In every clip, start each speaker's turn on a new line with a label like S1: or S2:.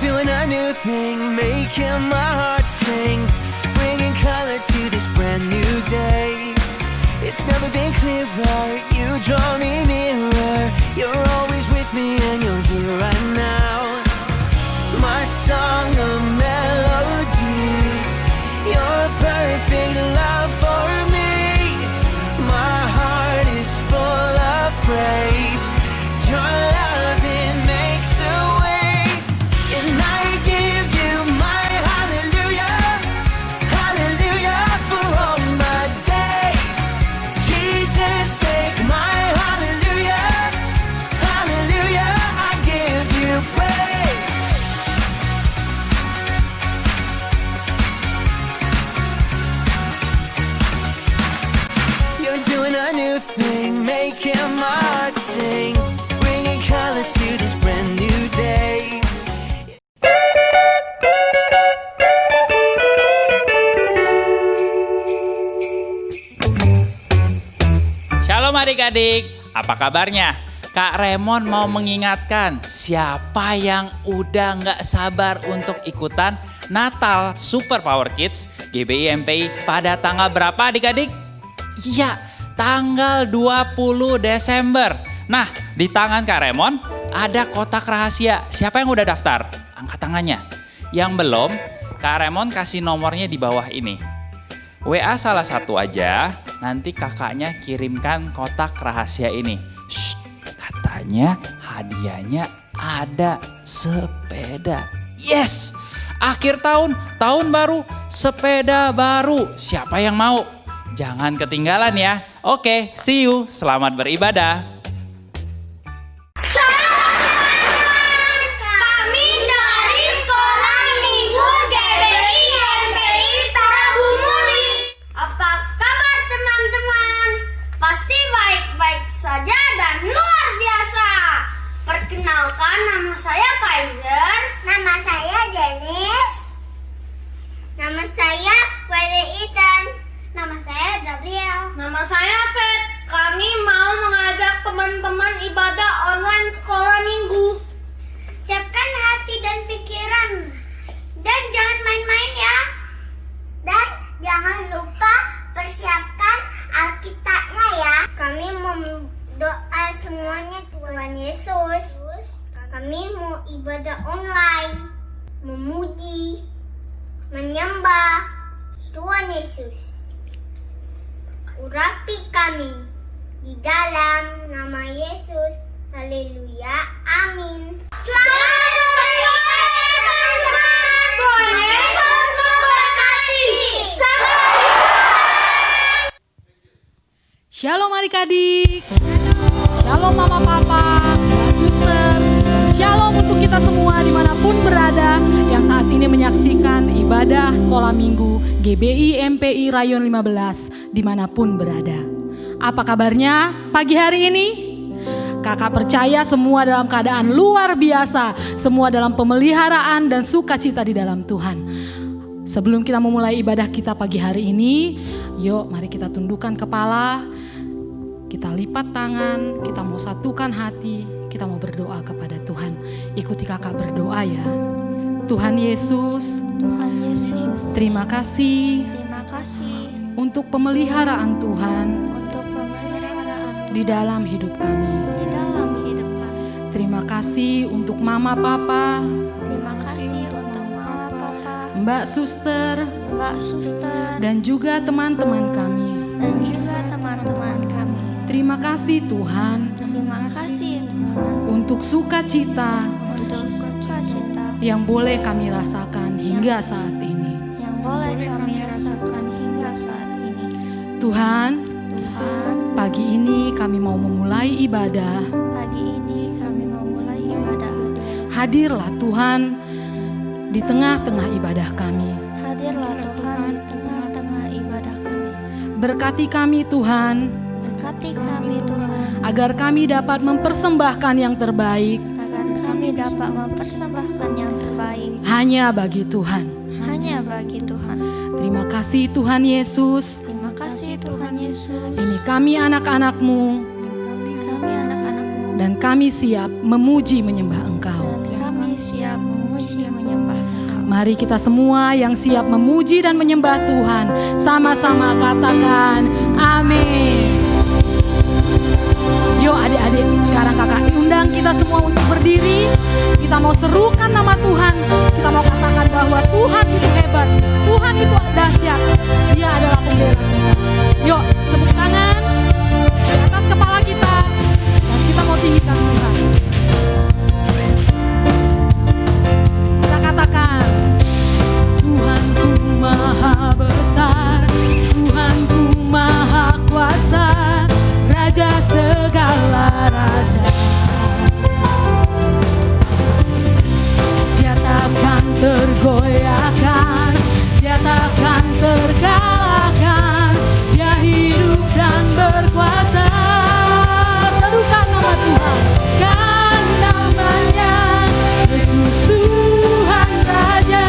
S1: doing a new thing, making my heart sing, bringing color to this brand new day. It's never been clearer, you draw me nearer. You're always with me and you're here right now. My song, a melody, your perfect love for me. My heart is full of praise. Your love, it makes a way. And I give you my hallelujah, hallelujah for all my days. Jesus, take my hallelujah, hallelujah, I give you praise. You're doing a new thing, making my heart sing, bringing color to this brand new day.
S2: Shalom adik-adik, apa kabarnya? Kak Raymond mau mengingatkan siapa yang udah gak sabar untuk ikutan Natal Super Power Kids GBI MPI pada tanggal berapa adik-adik? Iya, tanggal 20 Desember. Nah, di tangan Kak Raymond ada kotak rahasia. Siapa yang udah daftar? Angkat tangannya. Yang belum, Kak Raymond kasih nomornya di bawah ini. WA salah satu aja, nanti kakaknya kirimkan kotak rahasia ini. Shh, katanya hadiahnya ada sepeda. Yes, akhir tahun, tahun baru, sepeda baru. Siapa yang mau? Jangan ketinggalan ya. Oke, see you. Selamat beribadah.
S3: Shalom teman-teman, kami dari Sekolah Minggu GBI MPI Tarabumuli. Apa kabar teman-teman? Pasti baik-baik saja dan luar biasa. Perkenalkan, nama saya Kaiser. Nama saya Dennis. Nama saya Weli Ethan. Nama saya Gabriel. Nama saya Pet. Kami mau mengajak teman-teman ibadah online sekolah minggu. Siapkan hati dan pikiran. Dan jangan main-main ya. Dan jangan lupa persiapkan Alkitabnya ya. Kami mau doa semuanya Tuhan Yesus. Kami mau ibadah online. Memuji. Menyembah Tuhan Yesus. Urapi kami di dalam nama Yesus. Haleluya. Amin. Selamat beribadah teman-teman. Tuhan Yesus memberkati. Sampai jumpa.
S4: Shalom adik-adik. Shalom mama papa, suster. Shalom untuk kita semua dimanapun berada yang saat ini menyaksikan ibadah sekolah minggu GBI MPI Rayon 15 dimanapun berada. Apa kabarnya pagi hari ini? Kakak percaya semua dalam keadaan luar biasa, semua dalam pemeliharaan dan sukacita di dalam Tuhan. Sebelum kita memulai ibadah kita pagi hari ini, yuk mari kita tundukkan kepala, kita lipat tangan, kita mau satukan hati, kita mau berdoa kepada Tuhan. Ikuti kakak berdoa ya. Tuhan Yesus, terima kasih untuk pemeliharaan Tuhan di dalam hidup kami. Terima kasih untuk mama papa, Mbak Suster, dan juga teman-teman kami. Terima kasih Tuhan untuk sukacita yang boleh kami rasakan hingga saat ini. Tuhan, pagi ini kami mau memulai ibadah. Hadirlah Tuhan di tengah-tengah ibadah kami. Berkati kami Tuhan, agar kami dapat mempersembahkan yang terbaik. Hanya bagi Tuhan. Terima kasih Tuhan Yesus. Ini kami anak-anak-Mu. Dan kami siap memuji menyembah Engkau. Mari kita semua yang siap memuji dan menyembah Tuhan, sama-sama katakan amin. Yuk adik-adik, sekarang kakak diundang kita semua untuk berdiri. Kita mau serukan nama Tuhan. Kita mau katakan bahwa Tuhan itu hebat, Tuhan itu dahsyat, Dia adalah pembela kita. Yuk tepuk tangan di atas kepala kita, dan kita mau tinggikan Tuhan. Kita katakan, Tuhanku maha besar, Tuhanku maha kuasa, Raja segala raja. Dia takkan tergoyahkan, Dia takkan terkalahkan, Dia hidup dan berkuasa. Serukan nama Tuhan, kan namanya Yesus Tuhan Raja.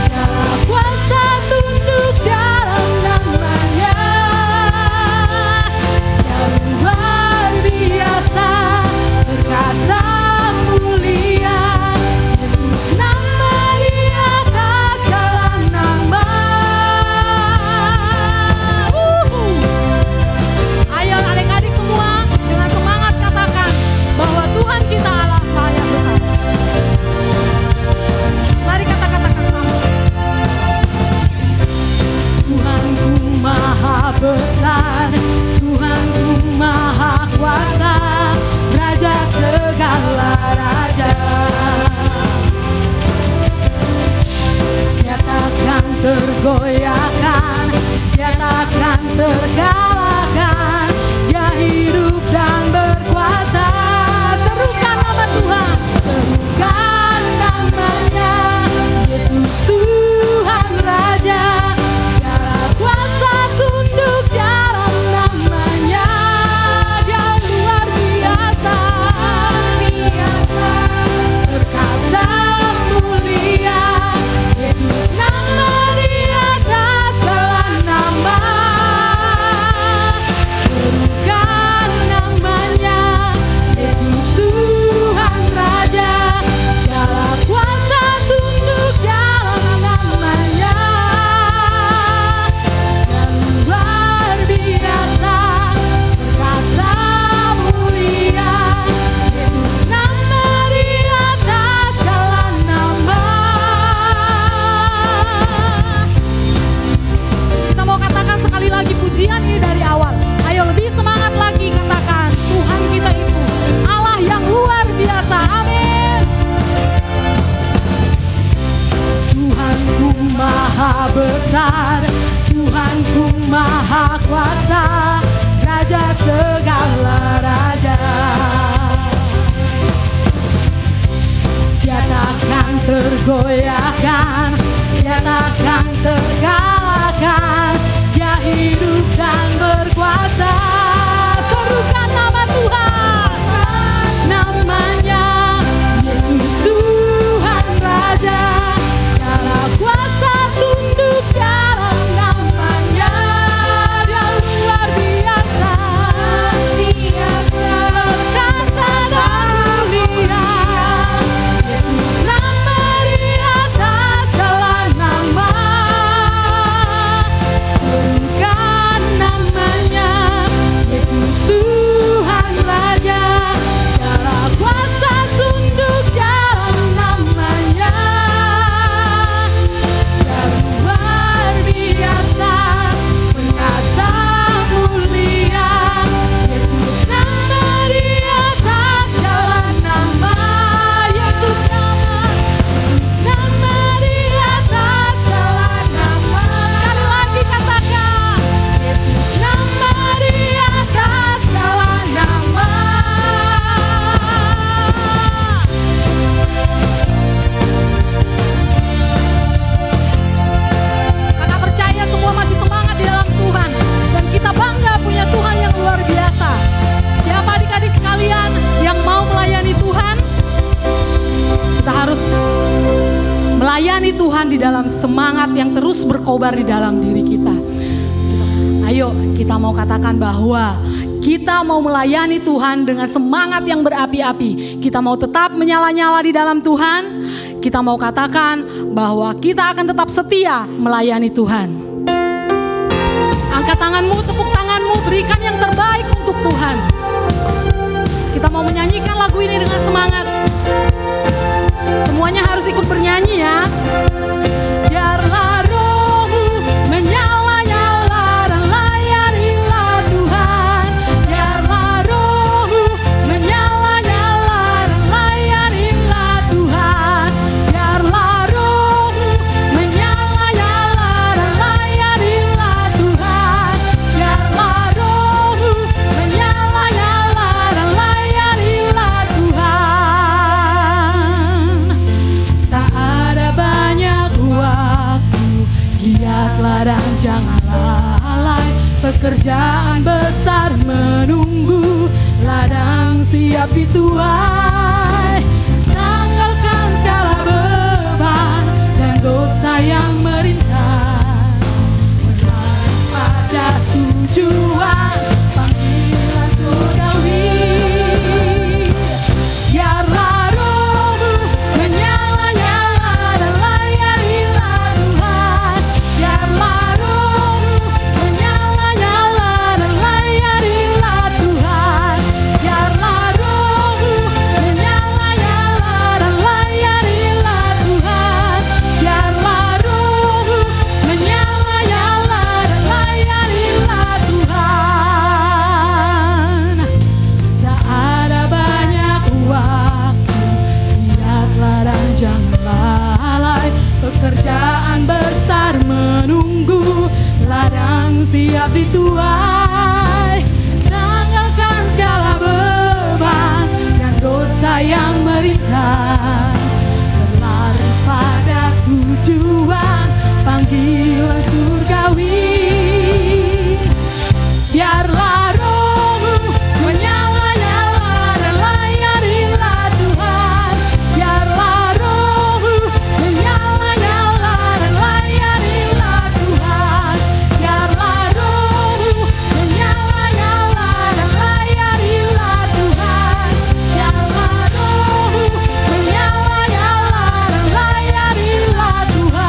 S4: Segala kuasa tunduk dalam namanya. Luar biasa, perkasa mulia, Yesus nama di atas segala nama. Ayo adik-adik semua dengan semangat katakan bahwa Tuhan kita Allah yang besar. Mari katakan sama. Tuhanku maha besar, Tuhanku maha kuasa, Raja segala raja. Dia takkan tergoyahkan, Dia takkan terkalahkan, Dia hidup dan berkuasa. Serukan nama Tuhan, serukan namanya Yesus Tuhan Raja. Segala kuasa tunduk dalam namanya. Dia luar biasa, perkasa mulia, Yesus nama di atas segala nama. Serukan namanya Yesus Tuhan Raja. Segala kuasa tunduk dalam namanya. Dan luar biasa, perkasa mulia, Yesus nama di atas segala nama. Kita mau katakan sekali lagi pujian ini dari awal. Ayo lebih semangat lagi katakan, Tuhan kita itu Allah yang luar biasa. Amin. Tuhanku maha besar, Tuhanku maha kuasa, Raja segala raja. Dia takkan tergoyahkan, Dia takkan terkalahkan, Dia hidup dan berkuasa. Serukan nama Tuhan, namanya Yesus Tuhan Raja. Segala kuasa tunduk dalam namanya. Dia luar biasa, perkasa dan mulia, Yesus nama di atas segala nama. Serukan namanya Yesus Tuhan Raja. Segala kuasa tunduk dalam namanya. Dan luar biasa, perkasa mulia, Yesus nama di atas segala nama. Yesus nama di atas segala nama. Sekali lagi katakan, Yesus nama di atas segala nama. Kakak percaya semua masih semangat di dalam Tuhan, dan kita bangga punya Tuhan yang luar biasa. Siapa adik-adik sekalian yang mau melayani Tuhan? Kita harus melayani Tuhan di dalam semangat yang terus berkobar di dalam diri kita. Ayo kita mau katakan bahwa kita mau melayani Tuhan dengan semangat yang berapi-api. Kita mau tetap menyala-nyala di dalam Tuhan, kita mau katakan bahwa kita akan tetap setia melayani Tuhan. Angkat tanganmu, tepuk tanganmu, berikan yang terbaik untuk Tuhan. Kita mau menyanyikan lagu ini dengan semangat. Semuanya harus ikut bernyanyi ya. Biarlah rohmu menyala-nyala dan layanilah Tuhan. Biarlah rohmu menyala-nyala dan layanilah Tuhan. Biarlah rohmu menyala-nyala dan layanilah Tuhan. Biarlah rohmu menyala-nyala dan layanilah Tuhan. Tak ada banyak waktu, giatlah dan jangan lalai. Pekerjaan besar menunggu, ladang siap dituai. Tanggalkan segala beban dan dosa yang merintan. Berlari pada tujuan, panggilan surgawi. Biarlah rohmu menyala-nyala dan layanilah Tuhan. Biarlah rohmu menyala-nyala dan layanilah Tuhan. Biarlah rohmu menyala-nyala dan layanilah Tuhan. Biarlah rohmu menyala-nyala dan layanilah Tuhan. Tak ada banyak waktu, giatlah dan jangan lalai. Pekerjaan besar menunggu, ladang siap dituai. Tanggalkan segala beban dan dosa yang merintan. Berlari pada tujuan, panggilan surgawi. Biarlah rohmu menyala-nyala dan layanilah Tuhan. Biarlah rohmu menyala-nyala dan layanilah Tuhan. Biarlah rohmu menyala-nyala dan layanilah Tuhan. Biarlah rohmu menyala-nyala dan layanilah Tuhan.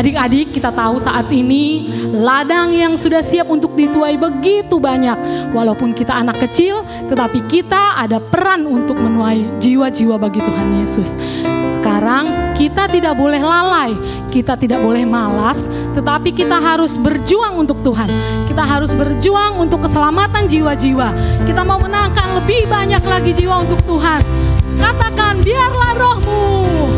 S4: Adik-adik, kita tahu saat ini ladang yang sudah siap untuk dituai begitu banyak. Walaupun kita anak kecil, tetapi kita ada peran untuk menuai jiwa-jiwa bagi Tuhan Yesus. Sekarang kita tidak boleh lalai, kita tidak boleh malas, tetapi kita harus berjuang untuk Tuhan. Kita harus berjuang untuk keselamatan jiwa-jiwa. Kita mau menangkan lebih banyak lagi jiwa untuk Tuhan. Katakan, biarlah rohmu,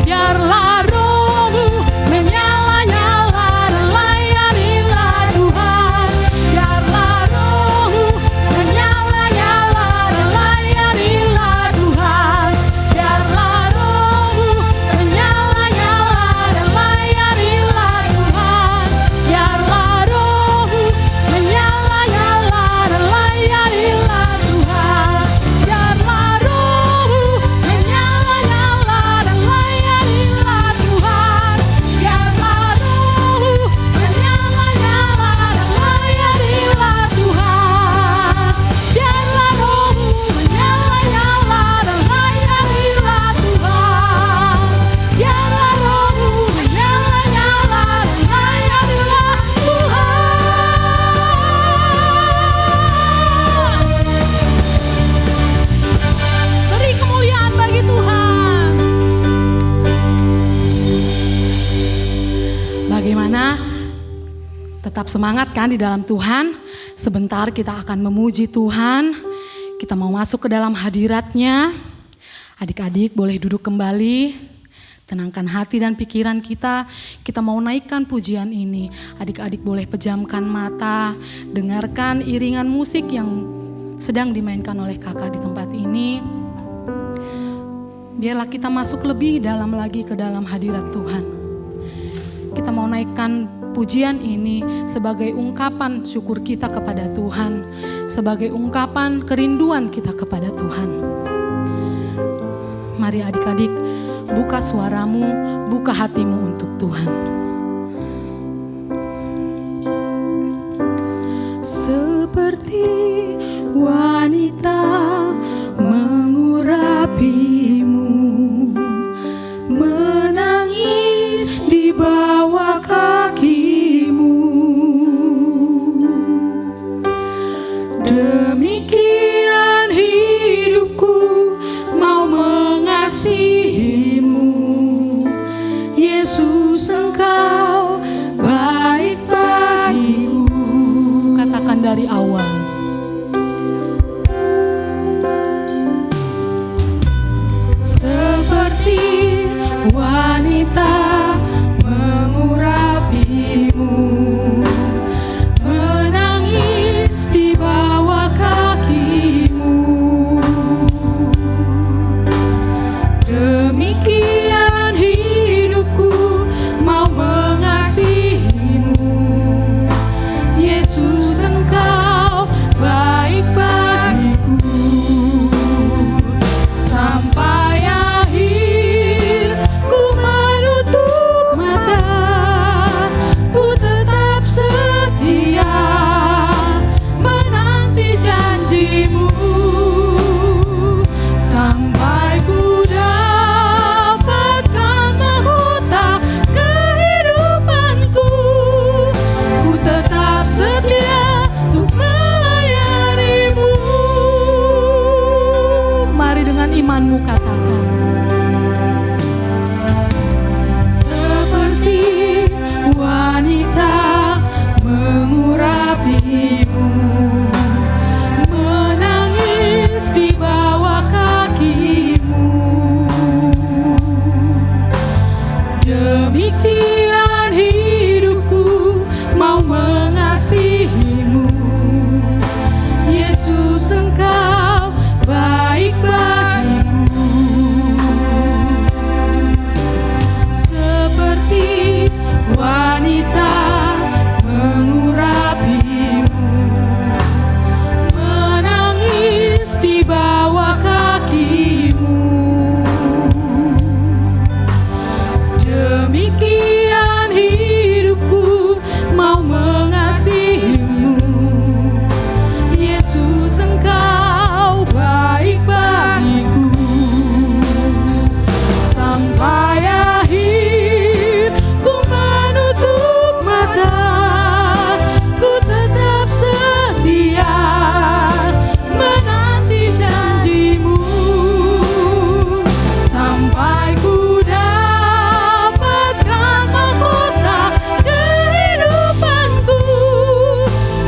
S4: biarlah rohmu menyala-nyala dan layanilah Tuhan. Biarlah rohmu menyala-nyala dan layanilah Tuhan. Biarlah rohmu menyala-nyala dan layanilah Tuhan. Biarlah rohmu menyala-nyala dan layanilah Tuhan. Biarlah rohmu menyala-nyala dan layanilah Tuhan. Biarlah rohmu menyala-nyala dan layanilah Tuhan. Biarlah rohmu menyala-nyala dan layanilah Tuhan. Biarlah rohmu menyala-nyala dan layanilah Tuhan. Beri kemuliaan bagi Tuhan. Bagaimana? Tetap semangat kan di dalam Tuhan? Sebentar kita akan memuji Tuhan. Kita mau masuk ke dalam hadirat-Nya. Adik-adik boleh duduk kembali. Tenangkan hati dan pikiran kita. Kita mau naikkan pujian ini. Adik-adik boleh pejamkan mata. Dengarkan iringan musik yang sedang dimainkan oleh kakak di tempat ini. Biarlah kita masuk lebih dalam lagi ke dalam hadirat Tuhan. Kita mau naikkan pujian ini sebagai ungkapan syukur kita kepada Tuhan. Sebagai ungkapan kerinduan kita kepada Tuhan. Mari adik-adik, buka suaramu, buka hatimu untuk Tuhan. Seperti firman-Mu katakan. Seperti wanita mengurapimu, menangis di bawah kakimu. Demikian hidupku mau mengasihimu. Yesus, Engkau baik bagiku. Seperti wanita mengurapimu, menangis di bawah kakimu. Demikian hidupku mau mengasihimu. Yesus, Engkau baik bagiku. Sampai akhir ku menutup mata, ku tetap setia menanti janji-Mu. Sampai ku dapatkan mahkota kehidupanku,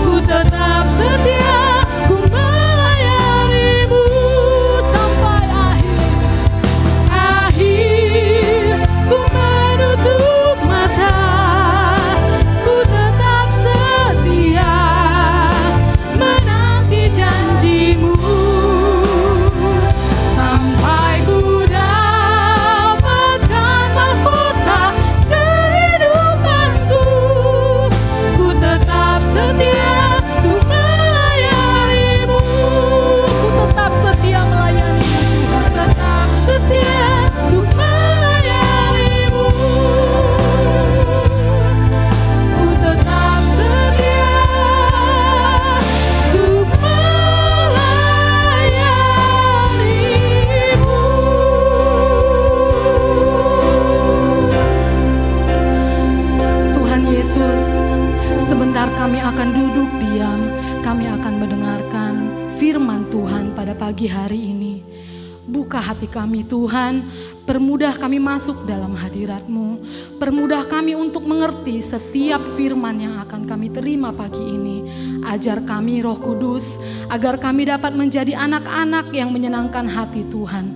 S4: ku tetap setia, ku melayani-Mu. Sampai akhir ku menutup mata, ku tetap setia menanti janji-Mu. Sampai ku dapatkan mahkota kehidupanku, ku tetap setia untuk melayani-Mu. Ku tetap setia melayani-Mu. Ku tetap setia untuk melayani-Mu. Ku tetap setia untuk melayani-Mu. Tuhan Yesus, sebentar kami akan duduk diam, kami akan mendengarkan firman Tuhan pada pagi hari ini. Buka hati kami Tuhan, permudah kami masuk dalam hadirat-Mu, permudah kami untuk mengerti setiap firman yang akan kami terima pagi ini. Ajar kami Roh Kudus, agar kami dapat menjadi anak-anak yang menyenangkan hati Tuhan.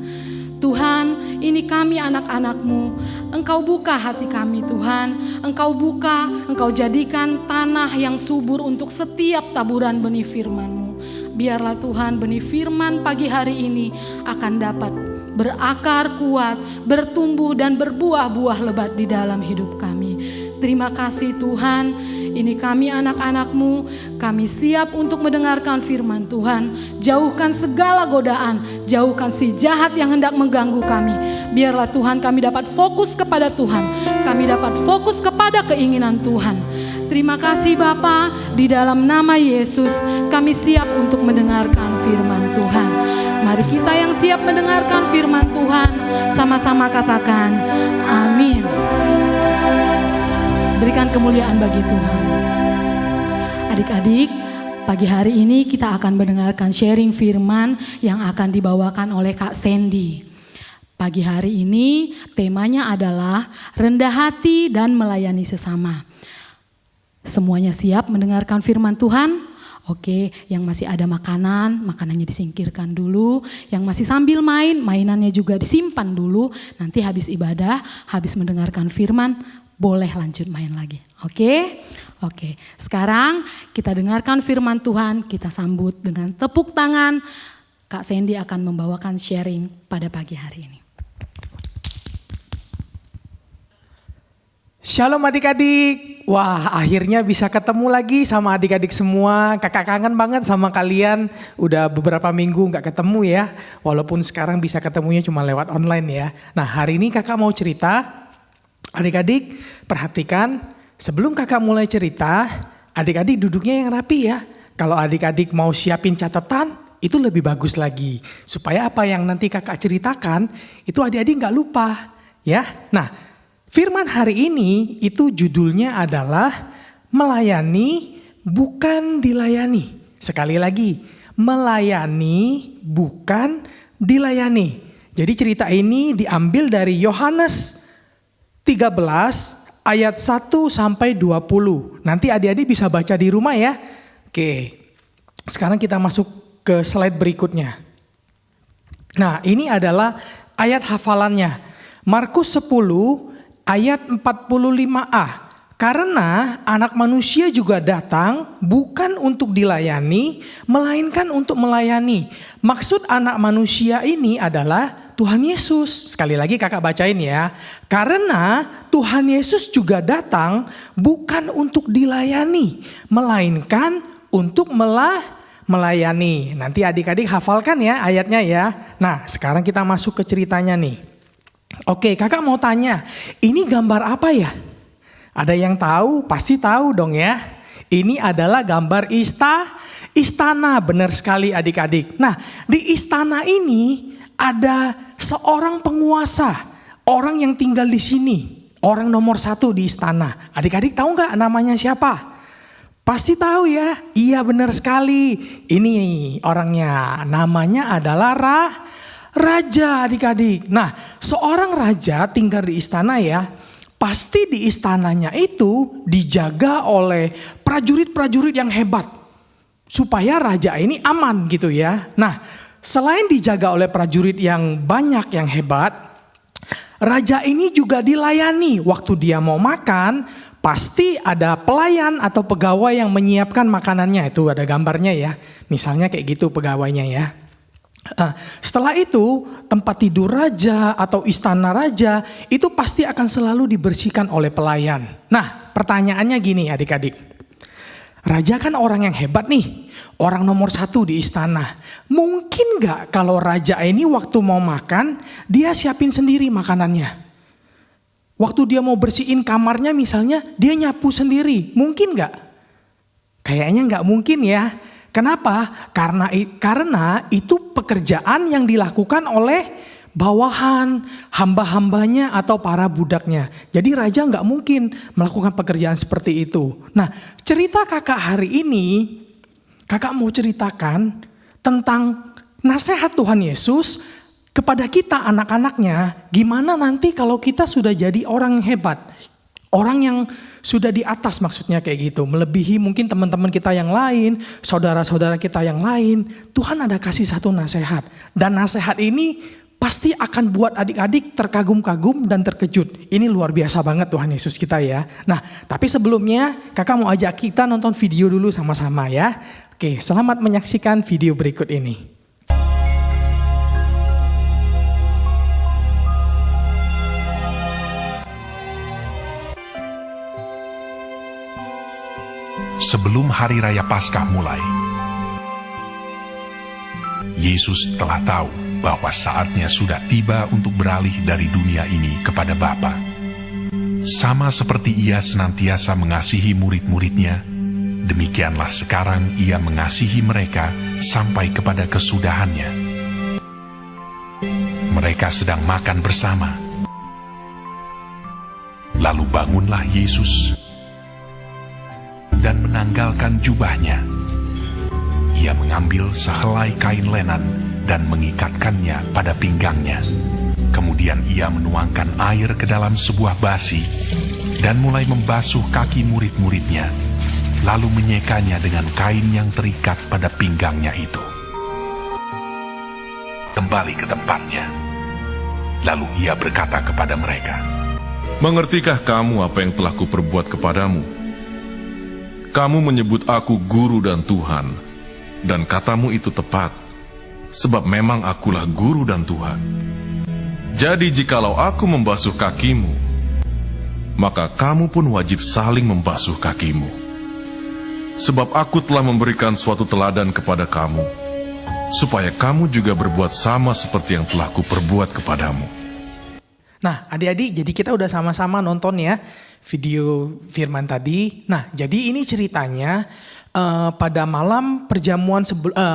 S4: Tuhan, ini kami anak-anak-Mu. Engkau buka hati kami Tuhan. Engkau buka, Engkau jadikan tanah yang subur untuk setiap taburan benih firman-Mu. Biarlah Tuhan benih firman pagi hari ini akan dapat berakar kuat, bertumbuh dan berbuah-buah lebat di dalam hidup kami. Terima kasih Tuhan, ini kami anak-anak-Mu, kami siap untuk mendengarkan firman Tuhan. Jauhkan segala godaan, jauhkan si jahat yang hendak mengganggu kami. Biarlah Tuhan kami dapat fokus kepada Tuhan, kami dapat fokus kepada keinginan Tuhan. Terima kasih Bapa, di dalam nama Yesus kami siap untuk mendengarkan firman Tuhan. Mari kita yang siap mendengarkan firman Tuhan sama-sama katakan amin. Berikan kemuliaan bagi Tuhan. Adik-adik, pagi hari ini kita akan mendengarkan sharing firman yang akan dibawakan oleh Kak Sandy. Pagi hari ini temanya adalah rendah hati dan melayani sesama. Semuanya siap mendengarkan firman Tuhan? Oke, yang masih ada makanan, makanannya disingkirkan dulu. Yang masih sambil main, mainannya juga disimpan dulu. Nanti habis ibadah, habis mendengarkan firman, boleh lanjut main lagi. Oke? Oke, sekarang kita dengarkan firman Tuhan, kita sambut dengan tepuk tangan. Kak Sandy akan membawakan sharing pada pagi hari ini.
S5: Shalom adik-adik, wah akhirnya bisa ketemu lagi sama adik-adik semua. Kakak kangen banget sama kalian, udah beberapa minggu gak ketemu ya. Walaupun sekarang bisa ketemunya cuma lewat online ya. Nah hari ini kakak mau cerita, adik-adik perhatikan sebelum kakak mulai cerita, adik-adik duduknya yang rapi ya. Kalau adik-adik mau siapin catatan, itu lebih bagus lagi. Supaya apa yang nanti kakak ceritakan, itu adik-adik gak lupa ya. Nah firman hari ini itu judulnya adalah melayani bukan dilayani. Sekali lagi, melayani bukan dilayani. Jadi cerita ini diambil dari Yohanes 13 ayat 1 sampai 20. Nanti adik-adik bisa baca di rumah ya. Oke, sekarang kita masuk ke slide berikutnya. Nah, ini adalah ayat hafalannya. Markus 10 ayat 45a. Karena anak manusia juga datang bukan untuk dilayani, melainkan untuk melayani. Maksud anak manusia ini adalah Tuhan Yesus. Sekali lagi kakak bacain ya. Karena Tuhan Yesus juga datang bukan untuk dilayani, melainkan untuk melayani. Nanti adik-adik hafalkan ya ayatnya ya. Nah, sekarang kita masuk ke ceritanya nih. Oke, kakak mau tanya, ini gambar apa ya? Ada yang tahu? Pasti tahu dong ya. Ini adalah gambar istana, benar sekali adik-adik. Nah, di istana ini ada seorang penguasa, orang yang tinggal di sini, orang nomor 1 di istana. Adik-adik tahu nggak namanya siapa? Pasti tahu ya. Iya, benar sekali. Ini orangnya, namanya adalah raja adik-adik. Nah, seorang raja tinggal di istana ya. Pasti di istananya itu dijaga oleh prajurit-prajurit yang hebat. Supaya raja ini aman gitu ya. Nah, selain dijaga oleh prajurit yang banyak yang hebat, raja ini juga dilayani. Waktu dia mau makan, pasti ada pelayan atau pegawai yang menyiapkan makanannya. Itu ada gambarnya ya. Misalnya kayak gitu pegawainya ya. Setelah itu tempat tidur raja atau istana raja itu pasti akan selalu dibersihkan oleh pelayan. Nah, pertanyaannya gini adik-adik. Raja kan orang yang hebat nih, orang nomor 1 di istana. Mungkin gak kalau raja ini waktu mau makan dia siapin sendiri makanannya? Waktu dia mau bersihin kamarnya misalnya dia nyapu sendiri, mungkin gak? Kayaknya gak mungkin ya. Kenapa? Karena itu pekerjaan yang dilakukan oleh bawahan, hamba-hambanya atau para budaknya. Jadi raja nggak mungkin melakukan pekerjaan seperti itu. Nah, cerita kakak hari ini, kakak mau ceritakan tentang nasihat Tuhan Yesus kepada kita anak-anaknya. Gimana nanti kalau kita sudah jadi orang yang hebat, orang yang sudah di atas maksudnya kayak gitu. Melebihi mungkin teman-teman kita yang lain, saudara-saudara kita yang lain. Tuhan ada kasih satu nasihat. Dan nasihat ini pasti akan buat adik-adik terkagum-kagum dan terkejut. Ini luar biasa banget Tuhan Yesus kita ya. Nah, tapi sebelumnya kakak mau ajak kita nonton video dulu sama-sama ya. Oke, selamat menyaksikan video berikut ini.
S6: Sebelum hari raya Paskah mulai, Yesus telah tahu bahwa saatnya sudah tiba untuk beralih dari dunia ini kepada Bapa. Sama seperti ia senantiasa mengasihi murid-muridnya, demikianlah sekarang ia mengasihi mereka sampai kepada kesudahannya. Mereka sedang makan bersama. Lalu bangunlah Yesus dan menanggalkan jubahnya. Ia mengambil sehelai kain lenan dan mengikatkannya pada pinggangnya. Kemudian ia menuangkan air ke dalam sebuah basi dan mulai membasuh kaki murid-muridnya, lalu menyekanya dengan kain yang terikat pada pinggangnya itu. Kembali ke tempatnya. Lalu ia berkata kepada mereka,
S7: "Mengertikah kamu apa yang telah kuperbuat kepadamu? Kamu menyebut aku guru dan Tuhan, dan katamu itu tepat, sebab memang akulah guru dan Tuhan. Jadi jikalau aku membasuh kakimu, maka kamu pun wajib saling membasuh kakimu. Sebab aku telah memberikan suatu teladan kepada kamu, supaya kamu juga berbuat sama seperti yang telah kuperbuat kepadamu."
S5: Nah, adik-adik, jadi kita udah sama-sama nonton ya video firman tadi. Nah, jadi ini ceritanya pada malam perjamuan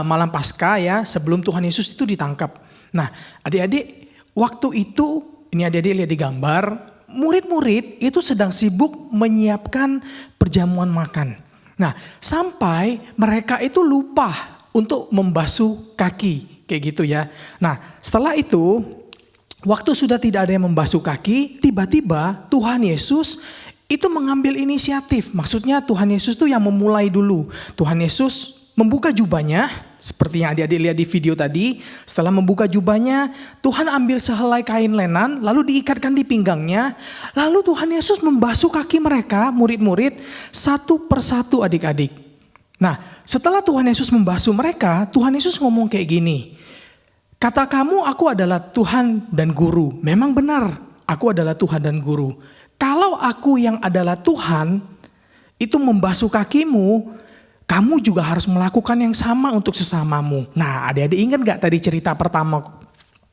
S5: malam Paskah ya, sebelum Tuhan Yesus itu ditangkap. Nah, adik-adik, waktu itu ini adik-adik lihat di gambar, murid-murid itu sedang sibuk menyiapkan perjamuan makan. Nah, sampai mereka itu lupa untuk membasuh kaki, kayak gitu ya. Nah, setelah itu waktu sudah tidak ada yang membasuh kaki, tiba-tiba Tuhan Yesus itu mengambil inisiatif. Maksudnya Tuhan Yesus tuh yang memulai dulu. Tuhan Yesus membuka jubahnya, seperti yang adik-adik lihat di video tadi. Setelah membuka jubahnya, Tuhan ambil sehelai kain lenan, lalu diikatkan di pinggangnya. Lalu Tuhan Yesus membasuh kaki mereka, murid-murid, satu persatu adik-adik. Nah, setelah Tuhan Yesus membasuh mereka, Tuhan Yesus ngomong kayak gini. Kata kamu, aku adalah Tuhan dan Guru. Memang benar, aku adalah Tuhan dan Guru. Kalau aku yang adalah Tuhan, itu membasuh kakimu, kamu juga harus melakukan yang sama untuk sesamamu. Nah, adik-adik ingat gak tadi cerita pertama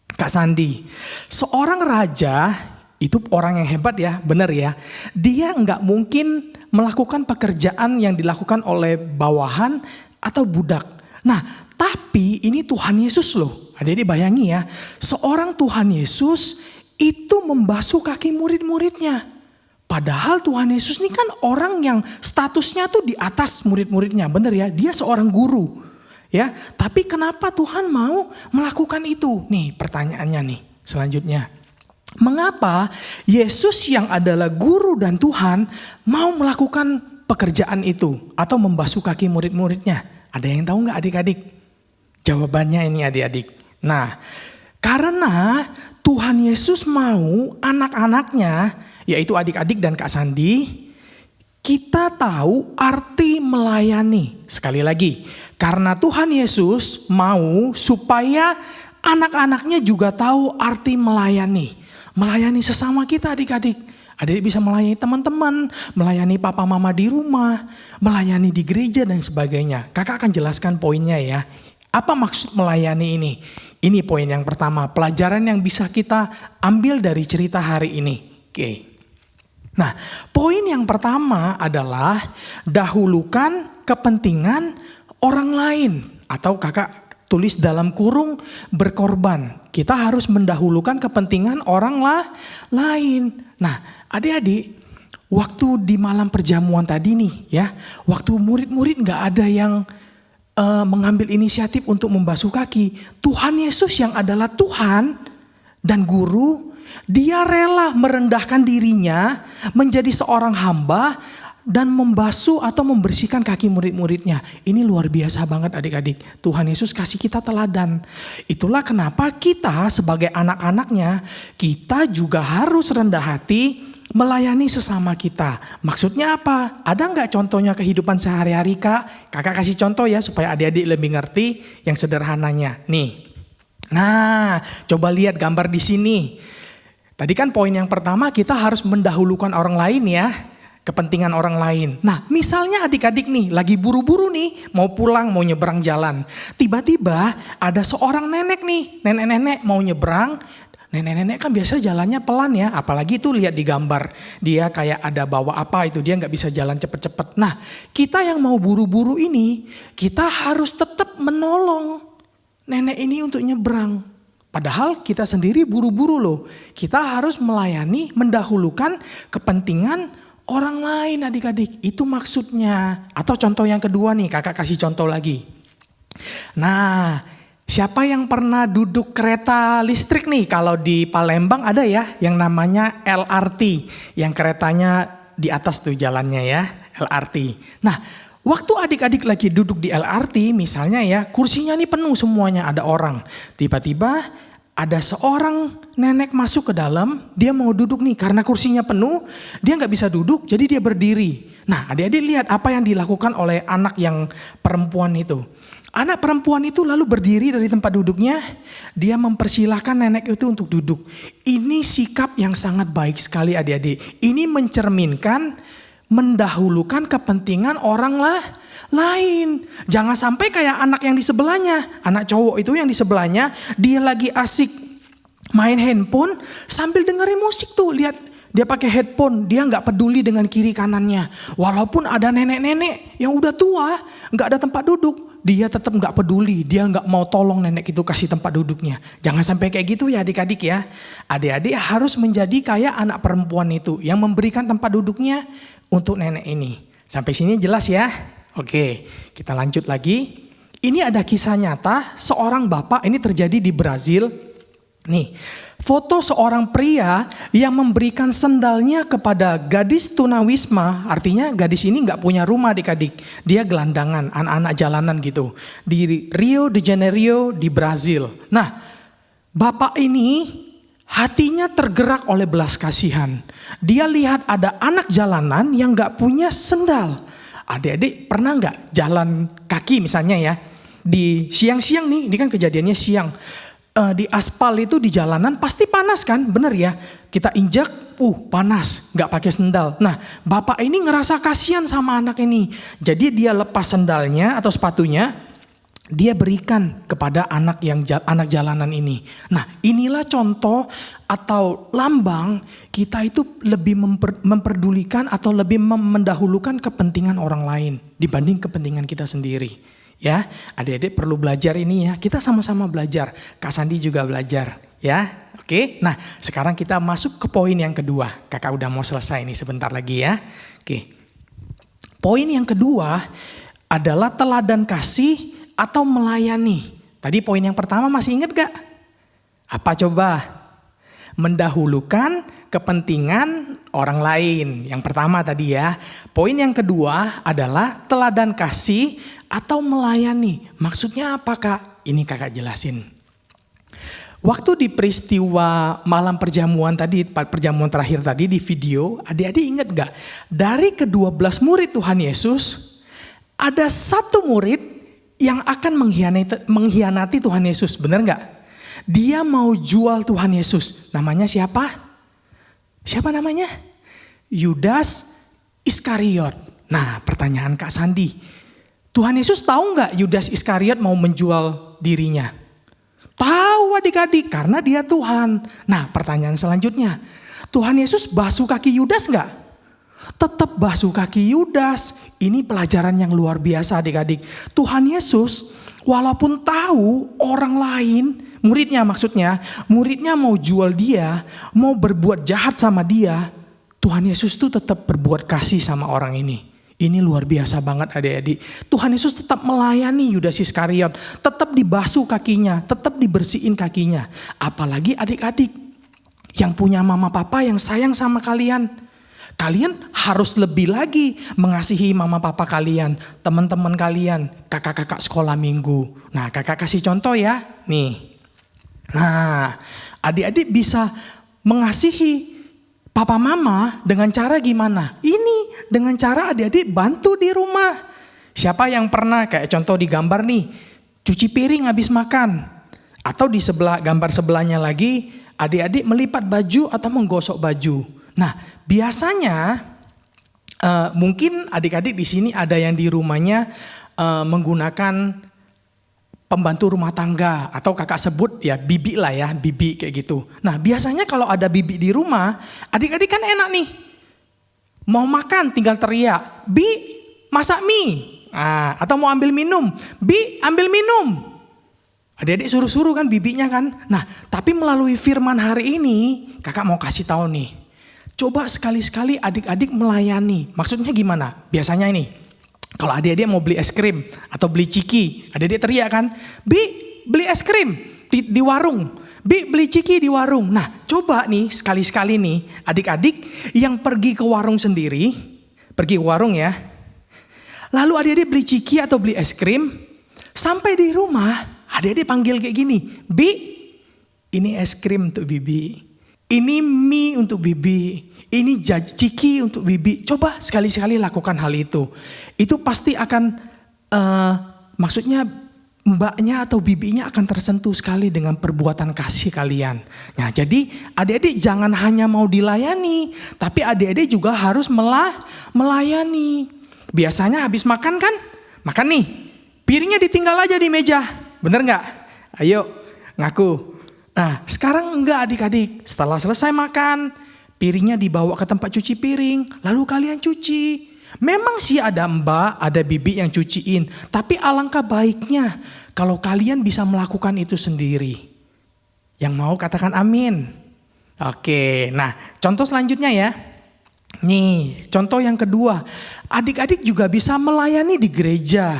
S5: Kak Sandi? Seorang raja, itu orang yang hebat ya, benar ya. Dia gak mungkin melakukan pekerjaan yang dilakukan oleh bawahan atau budak. Nah, tapi ini Tuhan Yesus loh. Adik-adik bayangi ya, seorang Tuhan Yesus itu membasuh kaki murid-muridnya. Padahal Tuhan Yesus ini kan orang yang statusnya tuh di atas murid-muridnya, bener ya? Dia seorang guru, ya. Tapi kenapa Tuhan mau melakukan itu? Nih pertanyaannya nih selanjutnya. Mengapa Yesus yang adalah guru dan Tuhan mau melakukan pekerjaan itu atau membasuh kaki murid-muridnya? Ada yang tahu nggak adik-adik? Jawabannya ini adik-adik. Nah, karena Tuhan Yesus mau anak-anaknya, yaitu adik-adik dan Kak Sandi, kita tahu arti melayani. Sekali lagi, karena Tuhan Yesus mau supaya anak-anaknya juga tahu arti melayani. Melayani sesama kita adik-adik. Adik bisa melayani teman-teman, melayani papa mama di rumah, melayani di gereja dan sebagainya. Kakak akan jelaskan poinnya ya. Apa maksud melayani ini? Ini poin yang pertama, pelajaran yang bisa kita ambil dari cerita hari ini. Oke. Nah, poin yang pertama adalah dahulukan kepentingan orang lain. Atau kakak tulis dalam kurung berkorban. Kita harus mendahulukan kepentingan orang lain. Nah, adik-adik, waktu di malam perjamuan tadi nih ya, waktu murid-murid gak ada yang mengambil inisiatif untuk membasuh kaki. Tuhan Yesus yang adalah Tuhan dan Guru, dia rela merendahkan dirinya menjadi seorang hamba dan membasuh atau membersihkan kaki murid-muridnya. Ini luar biasa banget adik-adik. Tuhan Yesus kasih kita teladan. Itulah kenapa kita sebagai anak-anaknya, kita juga harus rendah hati melayani sesama kita. Maksudnya apa? Ada nggak contohnya kehidupan sehari-hari Kak? Kakak kasih contoh ya supaya adik-adik lebih ngerti yang sederhananya. Nih. Nah, coba lihat gambar di sini. Tadi kan poin yang pertama kita harus mendahulukan orang lain ya. Kepentingan orang lain. Nah, misalnya adik-adik nih lagi buru-buru nih mau pulang, mau nyebrang jalan. Tiba-tiba ada seorang nenek nih, nenek-nenek mau nyebrang. Nenek-nenek kan biasa jalannya pelan ya, apalagi tuh lihat di gambar. Dia kayak ada bawa apa itu, dia gak bisa jalan cepet-cepet. Nah, kita yang mau buru-buru ini, kita harus tetap menolong nenek ini untuk nyebrang. Padahal kita sendiri buru-buru loh. Kita harus melayani, mendahulukan kepentingan orang lain adik-adik. Itu maksudnya. Atau contoh yang kedua nih, kakak kasih contoh lagi. Nah, siapa yang pernah duduk kereta listrik nih? Kalau di Palembang ada ya yang namanya LRT. Yang keretanya di atas tuh jalannya ya, LRT. Nah, waktu adik-adik lagi duduk di LRT misalnya ya, kursinya nih penuh semuanya, ada orang. Tiba-tiba ada seorang nenek masuk ke dalam, dia mau duduk nih karena kursinya penuh, dia gak bisa duduk jadi dia berdiri. Nah, adik-adik lihat apa yang dilakukan oleh anak yang perempuan itu. Anak perempuan itu lalu berdiri dari tempat duduknya, dia mempersilahkan nenek itu untuk duduk. Ini sikap yang sangat baik sekali adik-adik. Ini mencerminkan, mendahulukan kepentingan orang lain. Jangan sampai kayak anak yang di sebelahnya. Anak cowok itu yang di sebelahnya, dia lagi asik main handphone sambil dengerin musik tuh. Lihat, dia pakai headphone, dia gak peduli dengan kiri kanannya. Walaupun ada nenek-nenek yang udah tua, gak ada tempat duduk, dia tetap gak peduli. Dia gak mau tolong nenek itu kasih tempat duduknya. Jangan sampai kayak gitu ya adik-adik ya. Adik-adik harus menjadi kayak anak perempuan itu yang memberikan tempat duduknya untuk nenek ini. Sampai sini jelas ya? Oke, kita lanjut lagi. Ini ada kisah nyata seorang bapak, ini terjadi di Brazil. Nih, foto seorang pria yang memberikan sendalnya kepada gadis tunawisma, artinya gadis ini nggak punya rumah adik-adik. Dia gelandangan, anak-anak jalanan gitu. Di Rio de Janeiro di Brazil. Nah, bapak ini hatinya tergerak oleh belas kasihan. Dia lihat ada anak jalanan yang nggak punya sendal. Adik-adik pernah nggak jalan kaki misalnya ya. Di siang-siang nih, ini kan kejadiannya siang. Di aspal itu di jalanan pasti panas kan, bener ya? Kita injak, panas, nggak pakai sendal. Nah, bapak ini ngerasa kasihan sama anak ini. Jadi dia lepas sendalnya atau sepatunya, dia berikan kepada anak jalanan ini. Nah, inilah contoh atau lambang kita itu lebih memperdulikan atau lebih mendahulukan kepentingan orang lain dibanding kepentingan kita sendiri. Ya, adik-adik perlu belajar ini ya. Kita sama-sama belajar. Kak Sandi juga belajar ya. Oke, nah sekarang kita masuk ke poin yang kedua. Kakak udah mau selesai nih sebentar lagi ya. Oke, poin yang kedua adalah teladan kasih atau melayani. Tadi poin yang pertama masih ingat gak? Apa coba? Mendahulukan kepentingan orang lain. Yang pertama tadi ya. Poin yang kedua adalah teladan kasih atau melayani. Maksudnya apa Kak? Ini kakak jelasin. Waktu di peristiwa malam perjamuan tadi, perjamuan terakhir tadi di video, adik-adik ingat gak? Dari ke-12 murid Tuhan Yesus, ada satu murid yang akan mengkhianati Tuhan Yesus. Benar gak? Dia mau jual Tuhan Yesus. Namanya siapa? Siapa namanya? Yudas Iskariot. Nah, pertanyaan Kak Sandi. Tuhan Yesus tahu nggak Yudas Iskariot mau menjual dirinya? Tahu adik-adik, karena dia Tuhan. Nah, pertanyaan selanjutnya. Tuhan Yesus basuh kaki Yudas nggak? Tetap basuh kaki Yudas. Ini pelajaran yang luar biasa adik-adik. Tuhan Yesus walaupun tahu orang lain, muridnya mau jual dia, mau berbuat jahat sama dia, Tuhan Yesus tuh tetap berbuat kasih sama orang ini. Ini luar biasa banget adik-adik. Tuhan Yesus tetap melayani Yudas Iskariot, tetap dibasuh kakinya, tetap dibersihin kakinya. Apalagi adik-adik yang punya mama papa yang sayang sama kalian. Kalian harus lebih lagi mengasihi mama papa kalian, teman-teman kalian, kakak-kakak sekolah minggu. Nah, kakak kasih contoh ya. Nih. Nah, adik-adik bisa mengasihi papa mama dengan cara gimana? Ini dengan cara adik-adik bantu di rumah. Siapa yang pernah kayak contoh di gambar nih, cuci piring habis makan. Atau di sebelah gambar sebelahnya lagi, adik-adik melipat baju atau menggosok baju. Nah, biasanya mungkin adik-adik di sini ada yang di rumahnya menggunakan pembantu rumah tangga atau kakak sebut ya bibi lah ya, bibi kayak gitu. Nah, biasanya kalau ada bibi di rumah, adik-adik kan enak nih. Mau makan tinggal teriak, "Bi, masak mie." Nah, atau mau ambil minum, "Bi, ambil minum." Adik-adik suruh-suruh kan bibinya kan. Nah, tapi melalui firman hari ini, kakak mau kasih tahu nih. Coba sekali-sekali adik-adik melayani. Maksudnya gimana? Biasanya ini, kalau adik-adik mau beli es krim atau beli ciki, adik-adik teriak kan, "Bi, beli es krim di warung. Bi, beli ciki di warung." Nah, coba nih sekali-sekali nih adik-adik yang pergi ke warung sendiri, pergi ke warung ya. Lalu adik-adik beli ciki atau beli es krim, sampai di rumah adik-adik panggil kayak gini, "Bi, ini es krim untuk bibi. Ini mie untuk bibi. Ini ciki untuk bibi." Coba sekali-sekali lakukan hal itu. Itu pasti akan, maksudnya mbaknya atau bibinya akan tersentuh sekali dengan perbuatan kasih kalian. Nah, jadi adik-adik jangan hanya mau dilayani, tapi adik-adik juga harus melayani. Biasanya habis makan kan, makan nih, piringnya ditinggal aja di meja, bener nggak? Ayo ngaku. Nah, sekarang enggak adik-adik, setelah selesai makan, piringnya dibawa ke tempat cuci piring, lalu kalian cuci. Memang sih ada mbak, ada bibi yang cuciin. Tapi alangkah baiknya kalau kalian bisa melakukan itu sendiri. Yang mau katakan amin. Oke, nah contoh selanjutnya ya. Nih, contoh yang kedua. Adik-adik juga bisa melayani di gereja.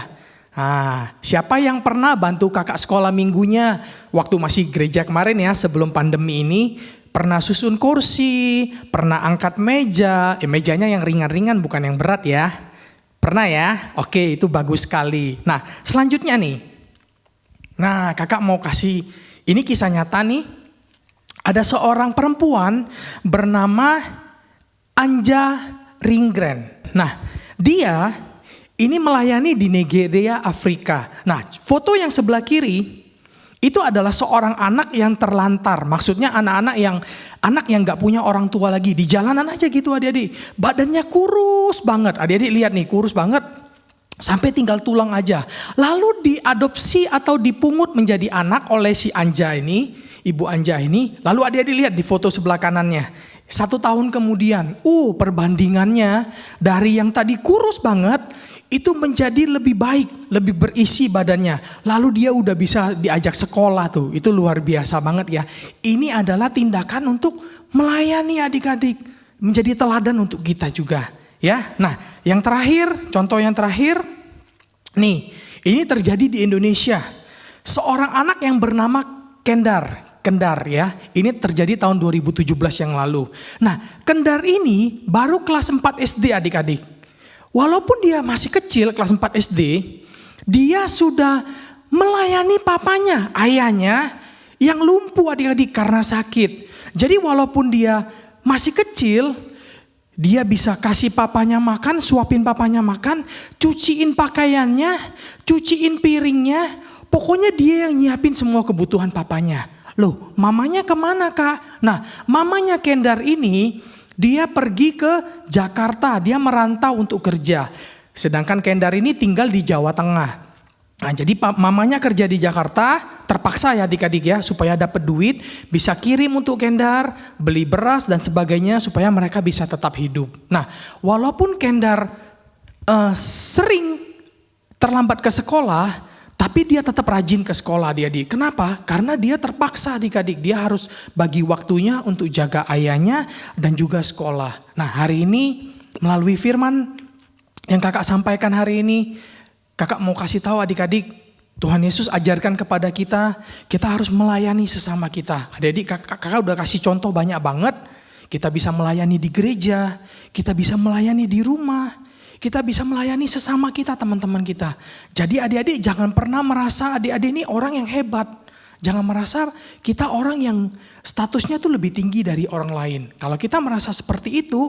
S5: Nah, siapa yang pernah bantu kakak sekolah minggunya waktu masih gereja kemarin ya, sebelum pandemi ini, pernah susun kursi, pernah angkat meja, mejanya yang ringan-ringan bukan yang berat ya. Pernah ya? Oke, itu bagus sekali. Nah, selanjutnya nih. Nah, kakak mau kasih, ini kisah nyata nih. Ada seorang perempuan bernama Anja Ringgren. Nah, dia ini melayani di Nigeria, Afrika. Nah, foto yang sebelah kiri itu adalah seorang anak yang terlantar. Maksudnya anak yang nggak punya orang tua lagi, di jalanan aja gitu adik-adik. Badannya kurus banget. Adik-adik lihat nih, kurus banget. Sampai tinggal tulang aja. Lalu diadopsi atau dipungut menjadi anak oleh si Anja ini, Ibu Anja ini. Lalu adik-adik lihat di foto sebelah kanannya. 1 tahun kemudian, perbandingannya dari yang tadi kurus banget, itu menjadi lebih baik, lebih berisi badannya. Lalu dia udah bisa diajak sekolah tuh. Itu luar biasa banget ya. Ini adalah tindakan untuk melayani adik-adik. Menjadi teladan untuk kita juga. Ya, nah yang terakhir, contoh yang terakhir. Nih, ini terjadi di Indonesia. Seorang anak yang bernama Kendar ya. Ini terjadi tahun 2017 yang lalu. Nah, Kendar ini baru kelas 4 SD adik-adik. Walaupun dia masih kecil, kelas 4 SD, dia sudah melayani papanya, ayahnya yang lumpuh adik-adik karena sakit. Jadi walaupun dia masih kecil, dia bisa kasih papanya makan, suapin papanya makan, cuciin pakaiannya, cuciin piringnya, pokoknya dia yang nyiapin semua kebutuhan papanya. Loh, mamanya kemana kak? Nah, mamanya Kendar ini, dia pergi ke Jakarta, dia merantau untuk kerja. Sedangkan Kendar ini tinggal di Jawa Tengah. Nah, jadi mamanya kerja di Jakarta, terpaksa ya adik-adik ya, supaya dapat duit, bisa kirim untuk Kendar, beli beras dan sebagainya, supaya mereka bisa tetap hidup. Nah, walaupun Kendar sering terlambat ke sekolah, tapi dia tetap rajin ke sekolah adik-adik. Kenapa? Karena dia terpaksa adik-adik. Dia harus bagi waktunya untuk jaga ayahnya dan juga sekolah. Nah, hari ini melalui firman yang kakak sampaikan hari ini, kakak mau kasih tahu adik-adik, Tuhan Yesus ajarkan kepada kita harus melayani sesama kita. Adik-adik, kakak udah kasih contoh banyak banget. Kita bisa melayani di gereja, kita bisa melayani di rumah, kita bisa melayani sesama kita, teman-teman kita. Jadi adik-adik jangan pernah merasa adik-adik ini orang yang hebat. Jangan merasa kita orang yang statusnya tuh lebih tinggi dari orang lain. Kalau kita merasa seperti itu,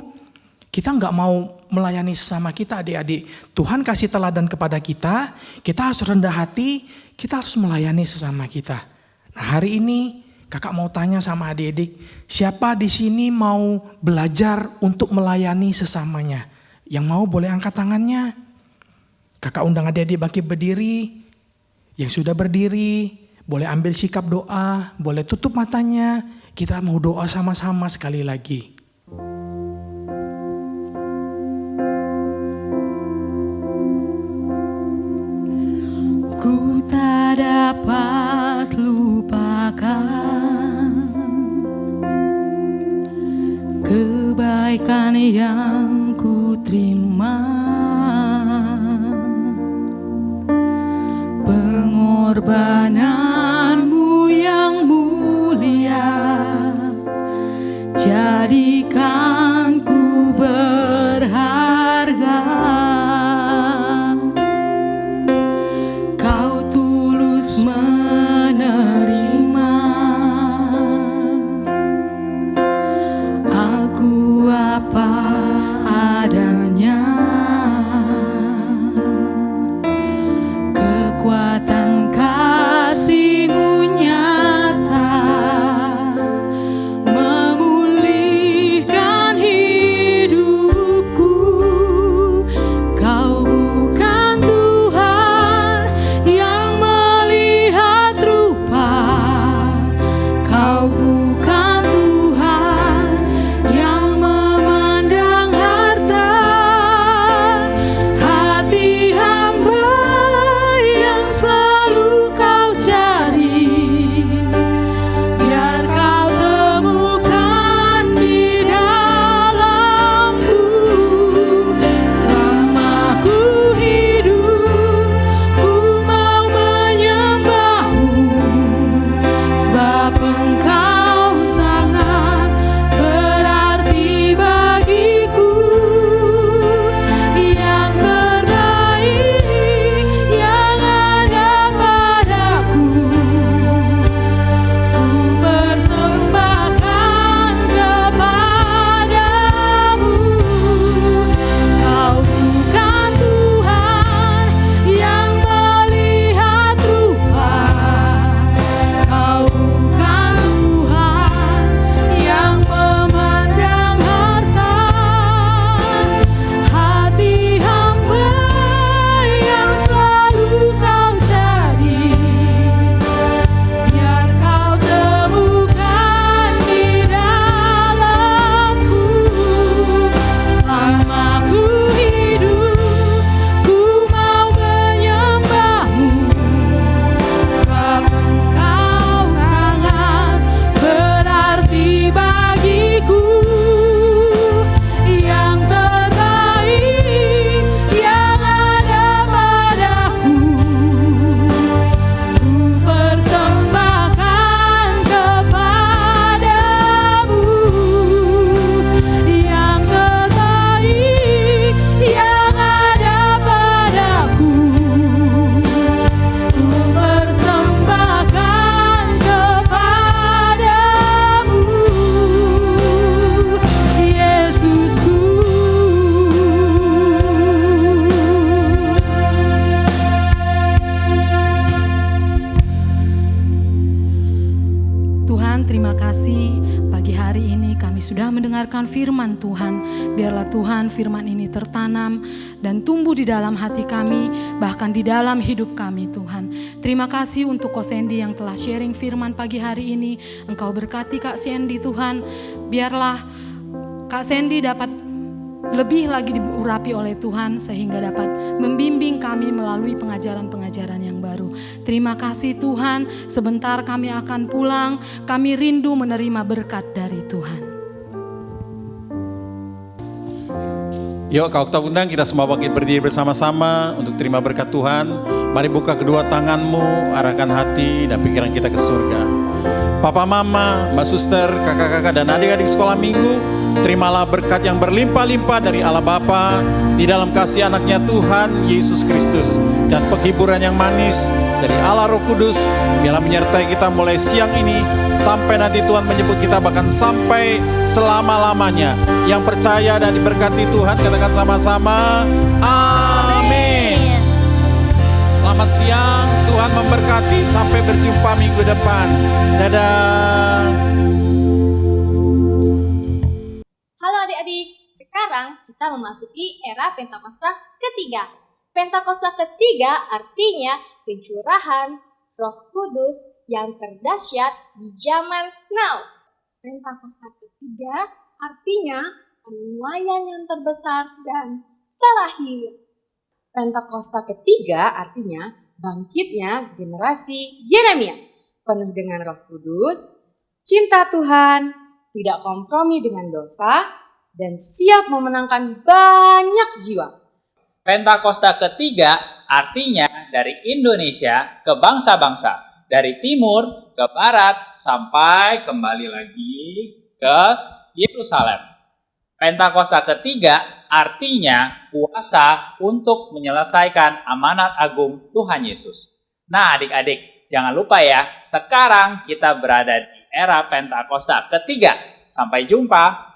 S5: kita nggak mau melayani sesama kita adik-adik. Tuhan kasih teladan kepada kita harus rendah hati, kita harus melayani sesama kita. Nah, hari ini kakak mau tanya sama adik-adik, siapa di sini mau belajar untuk melayani sesamanya? Yang mau boleh angkat tangannya. Kakak undang adik-adik bangkit berdiri. Yang sudah berdiri boleh ambil sikap doa, boleh tutup matanya. Kita mau doa sama-sama sekali lagi.
S4: Ku tak dapat lupakan kebaikan yang ku terima, pengorbananmu yang mulia, jadikan ku berharga. Kau tulus menerima aku apa adanya. Kekuatan kasih mendengarkan firman Tuhan. Biarlah Tuhan firman ini tertanam dan tumbuh di dalam hati kami, bahkan di dalam hidup kami Tuhan. Terima kasih untuk Ko Sandy yang telah sharing firman pagi hari ini. Engkau berkati Kak Sandy Tuhan. Biarlah Kak Sandy dapat lebih lagi diurapi oleh Tuhan sehingga dapat membimbing kami melalui pengajaran-pengajaran yang baru. Terima kasih Tuhan, sebentar kami akan pulang, kami rindu menerima berkat dari Tuhan.
S8: Yuk, kalau kita undang, kita semua bangkit berdiri bersama-sama untuk terima berkat Tuhan. Mari buka kedua tanganmu, arahkan hati dan pikiran kita ke surga. Papa, mama, mbak suster, kakak-kakak dan adik-adik sekolah minggu, terimalah berkat yang berlimpah-limpah dari Allah Bapa di dalam kasih anaknya Tuhan Yesus Kristus dan penghiburan yang manis dari Allah Roh Kudus. Biarlah menyertai kita mulai siang ini sampai nanti Tuhan menyebut kita, bahkan sampai selama-lamanya. Yang percaya dan diberkati Tuhan katakan sama-sama amin. Selamat siang, Tuhan memberkati, sampai berjumpa minggu depan. Dadah.
S9: Halo adik-adik, sekarang kita memasuki era Pentakosta ketiga. Pentakosta ketiga artinya pencurahan Roh Kudus yang terdahsyat di zaman now.
S10: Pentakosta ketiga artinya penuaian yang terbesar dan terakhir. Pentakosta ketiga artinya bangkitnya generasi Yeremia, penuh dengan Roh Kudus, cinta Tuhan, tidak kompromi dengan dosa, dan siap memenangkan banyak jiwa.
S2: Pentakosta ketiga artinya dari Indonesia ke bangsa-bangsa, dari timur ke barat sampai kembali lagi ke Yerusalem. Pentakosta ketiga artinya kuasa untuk menyelesaikan amanat agung Tuhan Yesus. Nah adik-adik, jangan lupa ya, sekarang kita berada di era Pentakosta ketiga. Sampai jumpa.